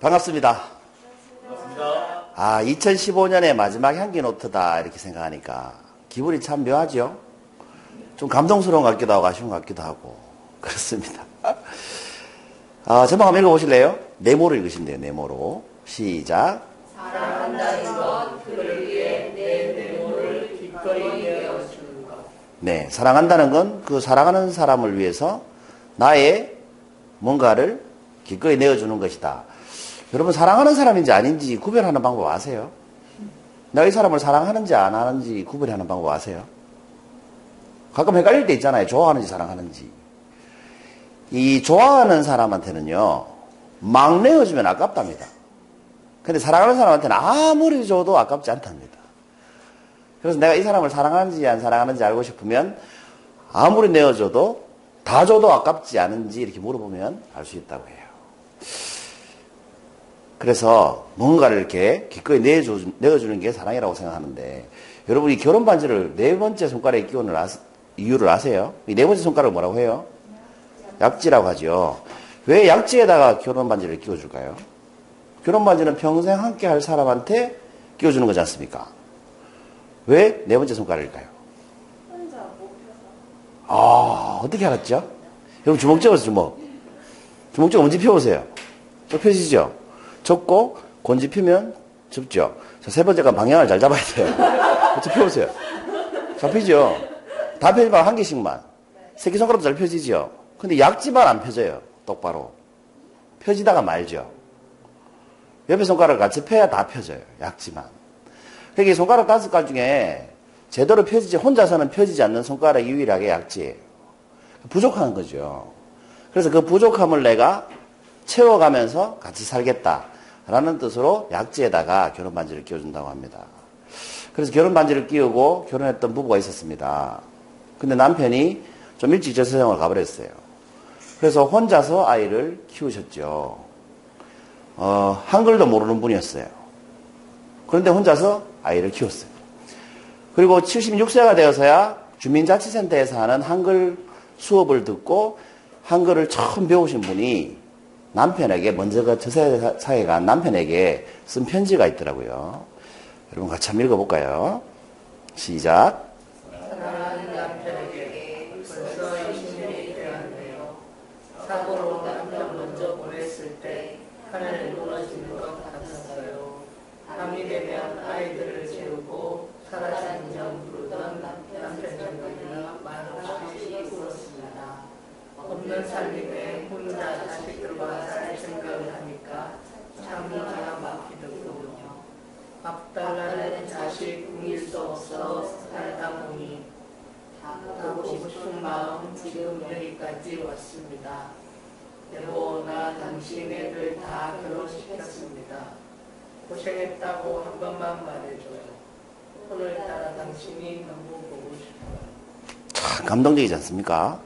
반갑습니다. 반갑습니다. 2015년의 마지막 향기 노트다 이렇게 생각하니까 기분이 참 묘하죠. 좀 감동스러운 것 같기도 하고 아쉬운 것 같기도 하고 그렇습니다. 제목 한번 읽어보실래요? 네모로 읽으시면 돼요. 네모로. 시작. 사랑한다는 것, 그를 위해 내 네모를 기꺼이 내어주는 것. 네, 사랑한다는 건 그 사랑하는 사람을 위해서 나의 뭔가를 기꺼이 내어주는 것이다. 여러분, 사랑하는 사람인지 아닌지 구별하는 방법 아세요? 내가 이 사람을 사랑하는지 안 하는지 구별하는 방법 아세요? 가끔 헷갈릴 때 있잖아요. 좋아하는지 사랑하는지. 이 좋아하는 사람한테는요, 막 내어주면 아깝답니다. 근데 사랑하는 사람한테는 아무리 줘도 아깝지 않답니다. 그래서 내가 이 사람을 사랑하는지 안 사랑하는지 알고 싶으면 아무리 내어줘도 다 줘도 아깝지 않은지 이렇게 물어보면 알 수 있다고 해요. 그래서 뭔가를 이렇게 기꺼이 내어주는 게 사랑이라고 생각하는데, 여러분이 결혼 반지를 네 번째 손가락에 끼우는 이유를 아세요? 이 네 번째 손가락을 뭐라고 해요? 약지라고 하죠. 왜 약지에다가 결혼 반지를 끼워줄까요? 결혼 반지는 평생 함께 할 사람한테 끼워주는 거지 않습니까? 왜 네 번째 손가락일까요? 혼자 못 펴서. 어떻게 알았죠? 여러분 주먹 접어서 주먹. 주먹 접어 먼지 펴보세요. 또 펴지죠? 접고 건지 펴면 접죠. 자, 세 번째가 방향을 잘 잡아야 돼요. 그렇죠? 펴보세요. 잡히죠? 다 펴지만 한 개씩만. 새끼손가락도 잘 펴지죠? 근데 약지만 안 펴져요. 똑바로. 펴지다가 말죠. 옆에 손가락을 같이 펴야 다 펴져요. 약지만. 그러니까 손가락 5가지 중에 제대로 펴지지, 혼자서는 펴지지 않는 손가락이 유일하게 약지예요. 부족한 거죠. 그래서 그 부족함을 내가 채워가면서 같이 살겠다라는 뜻으로 약지에다가 결혼 반지를 끼워준다고 합니다. 그래서 결혼 반지를 끼우고 결혼했던 부부가 있었습니다. 근데 남편이 좀 일찍 저 세상을 가버렸어요. 그래서 혼자서 아이를 키우셨죠. 한글도 모르는 분이었어요. 그런데 혼자서 아이를 키웠어요. 그리고 76세가 되어서야 주민자치센터에서 하는 한글 수업을 듣고 한글을 처음 배우신 분이 남편에게, 먼저 저 사회가 남편에게 쓴 편지가 있더라고요. 여러분 같이 한번 읽어볼까요? 시작. 사랑하는 남편에게 벌써 20년이 되었네요. 사고로 남편 먼저 보냈을 때 하늘에 무너지는 것 같았어요. 밤이 되면 아이들을 재우고 살아있는 부르던 남편 생각이나 말없이 울었습니다. 없는 살림에 혼자 자식들과 살 생각을 하니까 참 기가 막히더군요. 밥 달라는 자식 굶길 수 없어 살다 보니 보고 싶은 마음 지금 여기까지 왔습니다. 여보, 나 당신 애들 다 결혼시켰습니다. 고생했다고 한 번만 말해줘요. 오늘따라 당신이 너무 보고 싶어요. 참 감동적이지 않습니까?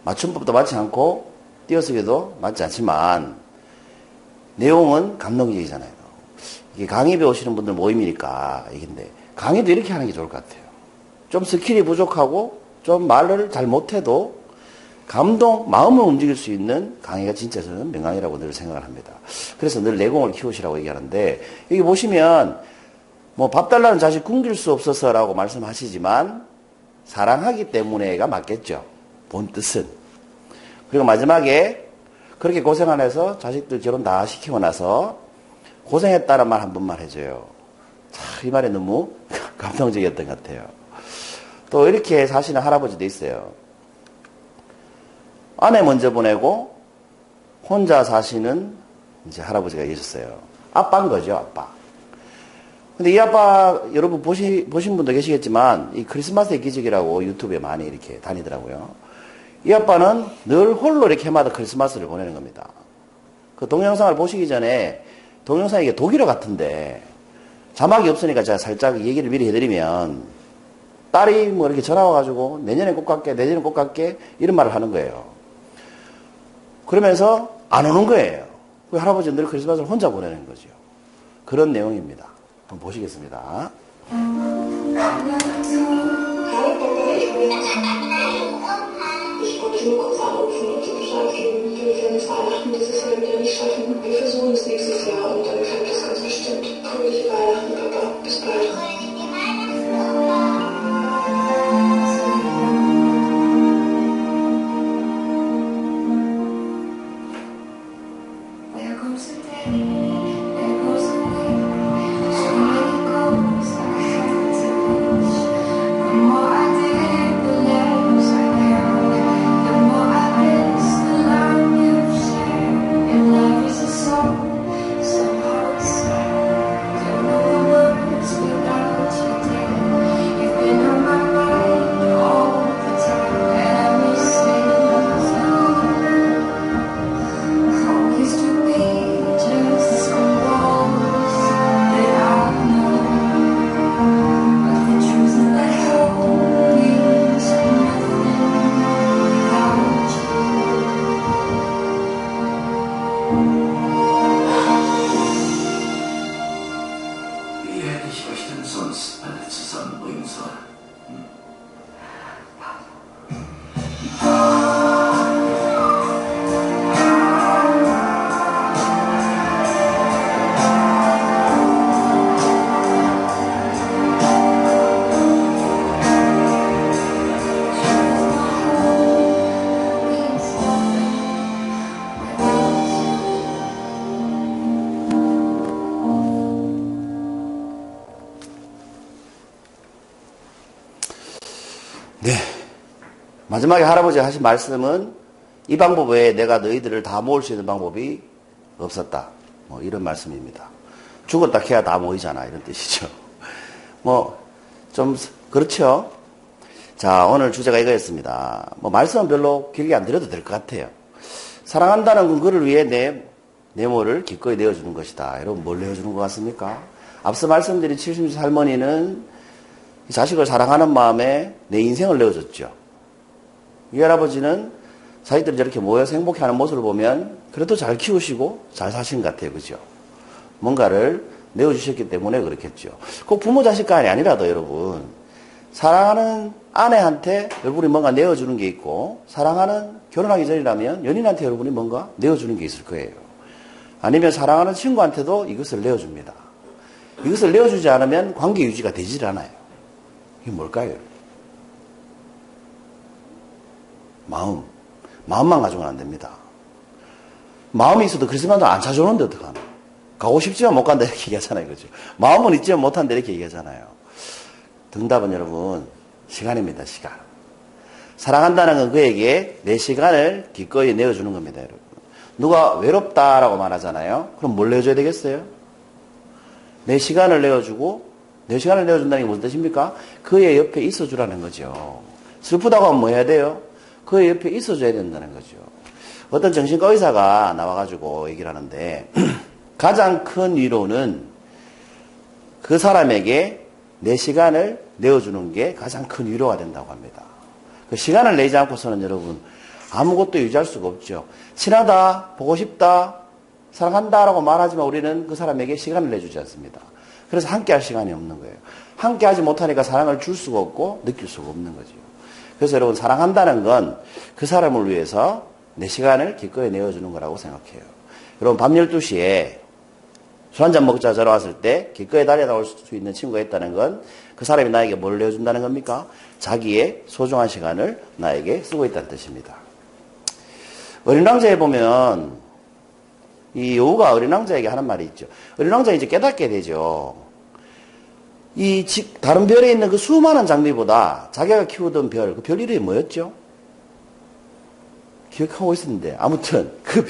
맞춤법도 맞지 않고 띄어쓰기도 맞지 않지만 내용은 감동적이잖아요. 이게 강의 배우시는 분들 모임이니까 이긴데, 강의도 이렇게 하는 게 좋을 것 같아요. 좀 스킬이 부족하고 좀 말을 잘 못해도 마음을 움직일 수 있는 강의가 진짜 저는 명강이라고 늘 생각을 합니다. 그래서 늘 내공을 키우시라고 얘기하는데, 여기 보시면 밥 달라는 자식 굶길 수 없어서라고 말씀하시지만 사랑하기 때문에가 맞겠죠. 본 뜻은. 그리고 마지막에 그렇게 고생 안 해서 자식들 결혼 다 시키고 나서 고생했다는 말 한 번만 해줘요. 이 말이 너무 감동적이었던 것 같아요. 또 이렇게 사시는 할아버지도 있어요. 아내 먼저 보내고 혼자 사시는 이제 할아버지가 계셨어요. 아빠인 거죠, 아빠. 근데 이 아빠 여러분 보신 분도 계시겠지만 이 크리스마스의 기적이라고 유튜브에 많이 이렇게 다니더라고요. 이 아빠는 늘 홀로 이렇게 해마다 크리스마스를 보내는 겁니다. 그 동영상을 보시기 전에 동영상이 이게 독일어 같은데 자막이 없으니까 제가 살짝 얘기를 미리 해드리면, 딸이 뭐 이렇게 전화 와가지고 내년에 꼭 갈게, 내년에 꼭 갈게 이런 말을 하는 거예요. 그러면서 안 오는 거예요. 그 할아버지는 늘 크리스마스를 혼자 보내는 거죠. 그런 내용입니다. 한번 보시겠습니다. Ich wollte nur kurz anrufen und dir Bescheid geben. Wir werden es Weihnachten dieses Jahr wieder nicht schaffen. Wir versuchen es nächstes Jahr. 마지막에 할아버지가 하신 말씀은 이 방법 외에 내가 너희들을 다 모을 수 있는 방법이 없었다. 뭐 이런 말씀입니다. 죽었다 캐야 다 모이잖아. 이런 뜻이죠. 뭐 좀 그렇죠. 자, 오늘 주제가 이거였습니다. 뭐 말씀은 별로 길게 안 드려도 될 것 같아요. 사랑한다는 건 그를 위해 내 내모를 기꺼이 내어주는 것이다. 여러분 뭘 내어주는 것 같습니까? 앞서 말씀드린 70세 할머니는 자식을 사랑하는 마음에 내 인생을 내어줬죠. 이 할아버지는 자식들이 저렇게 모여서 행복해하는 모습을 보면 그래도 잘 키우시고 잘 사신 것 같아요. 그죠? 뭔가를 내어주셨기 때문에 그렇겠죠. 꼭 부모 자식 간이 아니라도 여러분, 사랑하는 아내한테 여러분이 뭔가 내어주는 게 있고, 사랑하는 결혼하기 전이라면 연인한테 여러분이 뭔가 내어주는 게 있을 거예요. 아니면 사랑하는 친구한테도 이것을 내어줍니다. 이것을 내어주지 않으면 관계 유지가 되질 않아요. 이게 뭘까요? 마음만 가지고는 안 됩니다. 마음이 있어도 그리스도만도 안 찾아오는데 어떡하나. 가고 싶지만 못 간다 이렇게 얘기하잖아요. 그죠? 마음은 있지만 못한다 이렇게 얘기하잖아요. 정답은 여러분, 시간입니다. 시간. 사랑한다는 건 그에게 내 시간을 기꺼이 내어주는 겁니다. 여러분. 누가 외롭다라고 말하잖아요. 그럼 뭘 내어줘야 되겠어요? 내 시간을 내어주고, 내 시간을 내어준다는 게 무슨 뜻입니까? 그의 옆에 있어주라는 거죠. 슬프다고 하면 뭐 해야 돼요? 그의 옆에 있어줘야 된다는 거죠. 어떤 정신과 의사가 나와가지고 얘기를 하는데 가장 큰 위로는 그 사람에게 내 시간을 내어주는 게 가장 큰 위로가 된다고 합니다. 그 시간을 내지 않고서는 여러분 아무것도 유지할 수가 없죠. 친하다, 보고 싶다, 사랑한다라고 말하지만 우리는 그 사람에게 시간을 내주지 않습니다. 그래서 함께할 시간이 없는 거예요. 함께하지 못하니까 사랑을 줄 수가 없고 느낄 수가 없는 거죠. 그래서 여러분 사랑한다는 건 그 사람을 위해서 내 시간을 기꺼이 내어주는 거라고 생각해요. 여러분 밤 12시에 술 한잔 먹자 전화 왔을 때 기꺼이 달려나올 수 있는 친구가 있다는 건 그 사람이 나에게 뭘 내어준다는 겁니까? 자기의 소중한 시간을 나에게 쓰고 있다는 뜻입니다. 어린 왕자에 보면 이 여우가 어린 왕자에게 하는 말이 있죠. 어린 왕자가 이제 깨닫게 되죠. 다른 별에 있는 그 수많은 장미보다 자기가 키우던 별, 그 별 이름이 뭐였죠? 기억하고 있었는데 아무튼 그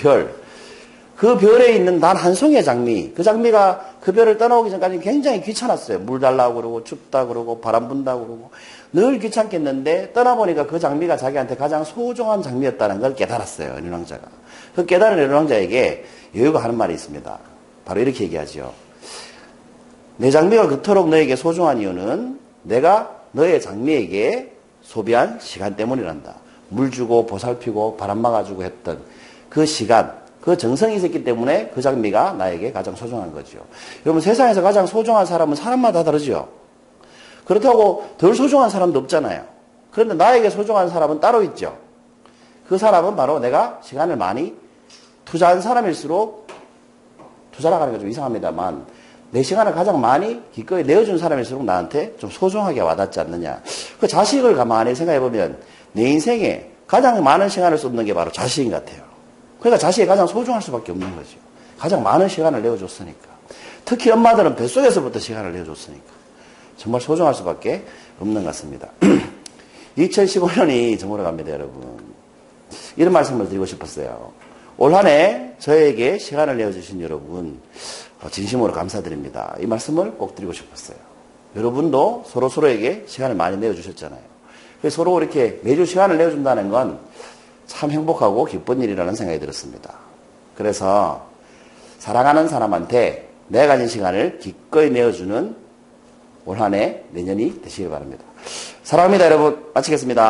별에 있는 단 한 송이의 장미, 그 장미가 그 별을 떠나오기 전까지 굉장히 귀찮았어요. 물 달라고 그러고 춥다 그러고 바람 분다고 그러고 늘 귀찮겠는데 떠나보니까 그 장미가 자기한테 가장 소중한 장미였다는 걸 깨달았어요. 어린 왕자가. 그 깨달은 어린 왕자에게 여우가 하는 말이 있습니다. 바로 이렇게 얘기하죠. 내 장미가 그토록 너에게 소중한 이유는 내가 너의 장미에게 소비한 시간 때문이란다. 물 주고 보살피고 바람 막아주고 했던 그 시간, 그 정성이 있었기 때문에 그 장미가 나에게 가장 소중한 거죠. 여러분 세상에서 가장 소중한 사람은 사람마다 다르죠. 그렇다고 덜 소중한 사람도 없잖아요. 그런데 나에게 소중한 사람은 따로 있죠. 그 사람은 바로 내가 시간을 많이 투자한 사람일수록 투자라고 하는 게 좀 이상합니다만 내 시간을 가장 많이 기꺼이 내어준 사람일수록 나한테 좀 소중하게 와닿지 않느냐. 그 자식을 가만히 생각해보면 내 인생에 가장 많은 시간을 쏟는 게 바로 자식인 것 같아요. 그러니까 자식이 가장 소중할 수밖에 없는 거죠. 가장 많은 시간을 내어줬으니까. 특히 엄마들은 뱃속에서부터 시간을 내어줬으니까. 정말 소중할 수밖에 없는 것 같습니다. 2015년이 저물어 갑니다, 여러분. 이런 말씀을 드리고 싶었어요. 올 한 해 저에게 시간을 내어주신 여러분, 진심으로 감사드립니다. 이 말씀을 꼭 드리고 싶었어요. 여러분도 서로에게 시간을 많이 내어주셨잖아요. 그래서 서로 이렇게 매주 시간을 내어준다는 건 참 행복하고 기쁜 일이라는 생각이 들었습니다. 그래서 사랑하는 사람한테 내가 가진 시간을 기꺼이 내어주는 올 한 해 내년이 되시길 바랍니다. 사랑합니다, 여러분. 마치겠습니다.